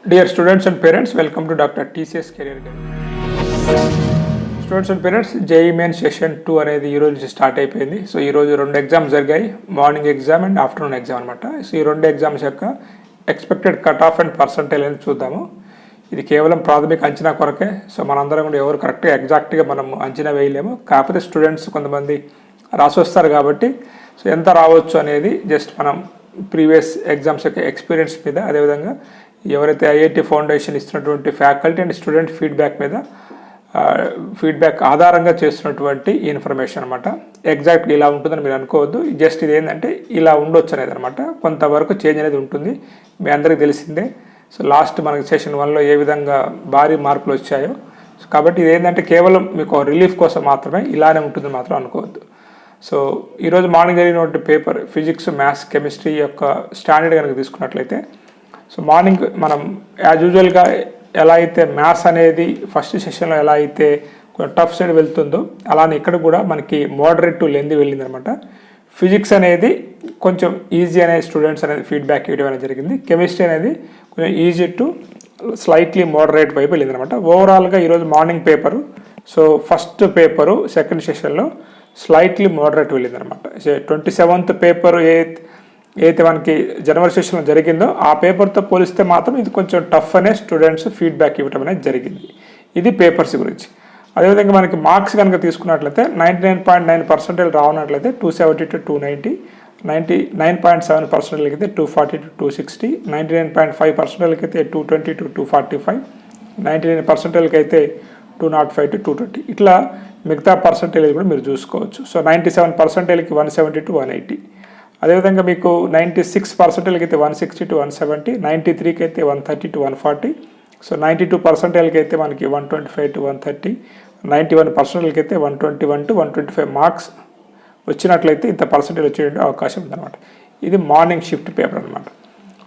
Dear students and parents, welcome to Dr. TCS Career Guide. Students and parents, JEE Main Session 2 అనేది ఈ రోజు start అయిపోయింది. So ఈ రోజు రెండు ఎగ్జామ్స్ జరిగాయి, morning exam and afternoon exam అనమాట. సో ఈ రెండు ఎగ్జామ్స్ యొక్క expected cut off and percentage అని చూద్దాము. ఇది కేవలం ప్రాథమిక అంచనా కొరకే. సో మనందరం కూడా ఎవరు కరెక్ట్గా ఎగ్జాక్ట్గా మనం అంచనా వేయలేము. కాకపోతే స్టూడెంట్స్ కొంతమంది రాసి వస్తారు కాబట్టి సో ఎంత రావచ్చు అనేది జస్ట్ మనం ప్రీవియస్ ఎగ్జామ్స్ యొక్క ఎక్స్పీరియన్స్ మీద, అదేవిధంగా ఎవరైతే ఐఐటి ఫౌండేషన్ ఇస్తున్నటువంటి ఫ్యాకల్టీ అండ్ స్టూడెంట్ ఫీడ్బ్యాక్ ఆధారంగా చేస్తున్నటువంటి ఇన్ఫర్మేషన్ అనమాట. ఎగ్జాక్ట్గా ఇలా ఉంటుందని మీరు అనుకోవద్దు. జస్ట్ ఇది ఏంటంటే ఇలా ఉండొచ్చు అనేది అనమాట. కొంతవరకు చేంజ్ అనేది ఉంటుంది, మీ అందరికీ తెలిసిందే. సో లాస్ట్ మనకి సెషన్ 1లో ఏ విధంగా భారీ మార్పులు వచ్చాయో, కాబట్టి ఇది ఏంటంటే కేవలం మీకు రిలీఫ్ కోసం మాత్రమే, ఇలానే ఉంటుందని మాత్రం అనుకోవద్దు. సో ఈరోజు మార్నింగ్ జరిగినటువంటి పేపర్ ఫిజిక్స్, మ్యాథ్స్, కెమిస్ట్రీ యొక్క స్టాండర్డ్ కనుక తీసుకున్నట్లయితే, సో మార్నింగ్ మనం యాజ్ యూజువల్గా ఎలా అయితే మ్యాథ్స్ అనేది ఫస్ట్ సెషన్లో ఎలా అయితే కొంచెం టఫ్ సైడ్ వెళ్తుందో, అలానే ఇక్కడ కూడా మనకి మోడరేట్ టు లెంత్ వెళ్ళింది అనమాట. ఫిజిక్స్ అనేది కొంచెం ఈజీ అనేది స్టూడెంట్స్ అనేది ఫీడ్బ్యాక్ ఇవ్వడం అనేది జరిగింది. కెమిస్ట్రీ అనేది కొంచెం ఈజీ టు స్లైట్లీ మోడరేట్ వైపు వెళ్ళింది అనమాట. ఓవరాల్గా ఈరోజు morning paper, so first paper second సెషన్లో స్లైట్లీ మోడరేట్ వెళ్ళింది అనమాట. 27th పేపర్ ఏదైతే మనకి జనవరి సెషన్లో జరిగిందో ఆ పేపర్తో పోలిస్తే మాత్రం ఇది కొంచెం టఫ్ అనే స్టూడెంట్స్ ఫీడ్బ్యాక్ ఇవ్వడం అనేది జరిగింది. ఇది పేపర్స్ గురించి. అదేవిధంగా మనకి మార్క్స్ కనుక తీసుకున్నట్లయితే 99.9% రావనట్లయితే 270 to 290, 99.7% అయితే 240 to 260, 99.5% అయితే 220 to 245, 99% అయితే 205 to 220. ఇట్లా మిగతా పర్సంటేజ్ కూడా మీరు చూసుకోవచ్చు. సో 97%కి 170 to 180, అదేవిధంగా మీకు 96%కి అయితే 160 to 170, 93కి అయితే 130 to 140, సో 92%కి అయితే మనకి 125 to 130, 91%కి అయితే 121 to 125 మార్క్స్ వచ్చినట్లయితే ఇంత పర్సంటేజ్ వచ్చే అవకాశం ఉందన్నమాట. ఇది మార్నింగ్ షిఫ్ట్ పేపర్ అనమాట.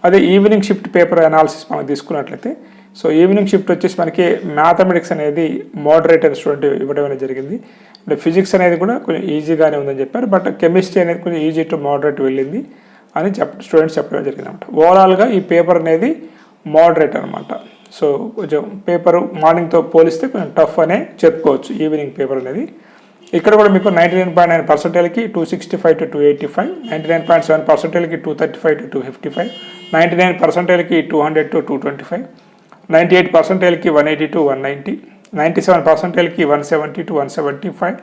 అదే ఈవినింగ్ షిఫ్ట్ పేపర్ అనాలిసిస్ మనం తీసుకున్నట్లయితే, సో ఈవినింగ్ షిఫ్ట్ వచ్చేసి మనకి మ్యాథమెటిక్స్ అనేది మోడరేట్ అయిన స్టూడెంట్ ఇవ్వడం అనేది జరిగింది. అంటే ఫిజిక్స్ అనేది కూడా కొంచెం ఈజీగానే ఉందని చెప్పారు, బట్ కెమిస్ట్రీ అనేది కొంచెం ఈజీ టు మోడరేట్ వెళ్ళింది అని స్టూడెంట్స్ చెప్పడం జరిగింది అనమాట. ఓవరాల్గా ఈ పేపర్ అనేది మోడరేట్ అనమాట. సో కొంచెం పేపర్ మార్నింగ్తో పోలిస్తే కొంచెం టఫ్ అనే చెప్పుకోవచ్చు ఈవినింగ్ పేపర్ అనేది. ఇక్కడ కూడా మీకు 99.9%కి 265 to 285, 99.7%కి 235 to 255, 99%కి 200 to 225, 98%కి 180 to 190, 97%కి 170 to 175,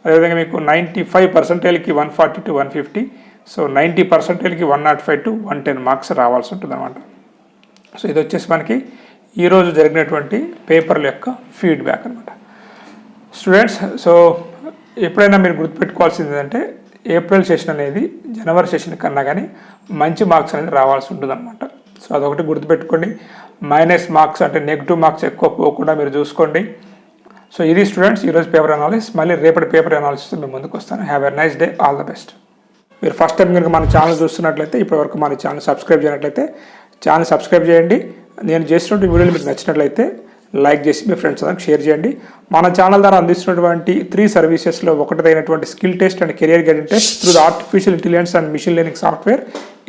అదేవిధంగా మీకు 95%కి 140 to 150, సో 90%కి 105 to 110 మార్క్స్ రావాల్సి ఉంటుంది అనమాట. సో ఇది వచ్చేసి మనకి ఈరోజు జరిగినటువంటి పేపర్ల యొక్క ఫీడ్బ్యాక్ అనమాట. స్టూడెంట్స్, సో ఎప్పుడైనా మీరు గుర్తుపెట్టుకోవాల్సింది ఏంటంటే ఏప్రిల్ సెషన్ అనేది జనవరి సెషన్ కన్నా కానీ మంచి మార్క్స్ అనేది రావాల్సి ఉంటుంది అనమాట. సో అదొకటి గుర్తుపెట్టుకోండి. మైనస్ మార్క్స్ అంటే నెగిటివ్ మార్క్స్ ఎక్కువ పోకుండా మీరు చూసుకోండి. సో ఇది స్టూడెంట్స్ ఈరోజు పేపర్ అనాలిసిస్. మళ్ళీ రేపటి పేపర్ అనాలిసిస్ మేము ముందుకు వస్తాను. Have a nice day, all the best. మీరు ఫస్ట్ టైం కనుక మన ఛానల్ చూస్తున్నట్లయితే, ఇప్పటివరకు మన ఛానల్ సబ్స్క్రైబ్ చేయనట్లయితే ఛానల్ సబ్స్క్రైబ్ చేయండి. నేను చేస్తున్న వీడియోలు మీకు నచ్చినట్లయితే లైక్ చేసి మీ ఫ్రెండ్స్ అందరికి షేర్ చేయండి. మన ఛానల్ ద్వారా అందిస్తున్నటువంటి 3 సర్వీసెస్లో ఒకటిదైనటువంటి skill test and career guidance test through the artificial intelligence and machine learning software.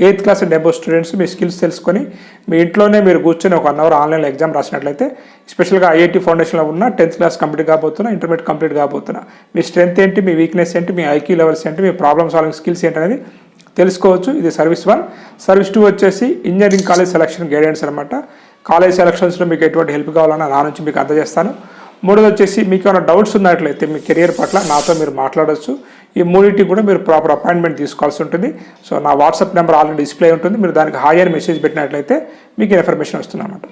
8th class and above students మీ స్కిల్స్ తెలుసుకొని మీ ఇంట్లోనే మీరు కూర్చొని ఒక 1 hour ఆన్లైన్లో ఎగ్జామ్ రాసినట్లయితే, స్పెషల్గా ఐఐటి ఫౌండేషన్లో ఉన్న 10th క్లాస్ కంప్లీట్ కాబోతున్నా, ఇంటర్మీడియట్ కంప్లీట్ కాబోతున్నా, మీ స్ట్రెంత్ ఏంటి, మీ వీక్నెస్ ఏంటి, మీ ఐక్యూ లెవెల్స్ ఏంటి, మీ ప్రాబ్లమ్ సాల్వింగ్ స్కిల్స్ ఏంటి అనేది తెలుసుకోవచ్చు. ఇది సర్వీస్ 1. సర్వీస్ 2 వచ్చేసి ఇంజనీరింగ్ కాలేజ్ సెలక్షన్ గైడెన్స్ అనమాట. కాలేజ్ సెలక్షన్స్లో మీకు ఎటువంటి హెల్ప్ కావాలన్నా నా నుంచి మీకు అందజేస్తాను. 3ది వచ్చేసి మీకు ఏమైనా డౌట్స్ ఉన్నట్లయితే మీ కెరియర్ పట్ల నాతో మీరు మాట్లాడవచ్చు. ఈ 3టికి కూడా మీరు ప్రాపర్ అపాయింట్మెంట్ తీసుకోవాల్సి ఉంటుంది. సో నా వాట్సాప్ నెంబర్ ఆల్రెడీ డిస్ప్లే ఉంటుంది. మీరు దానికి హాయర్ మెసేజ్ పెట్టినట్లయితే మీకు ఇన్ఫర్మేషన్ వస్తుంది అన్నమాట.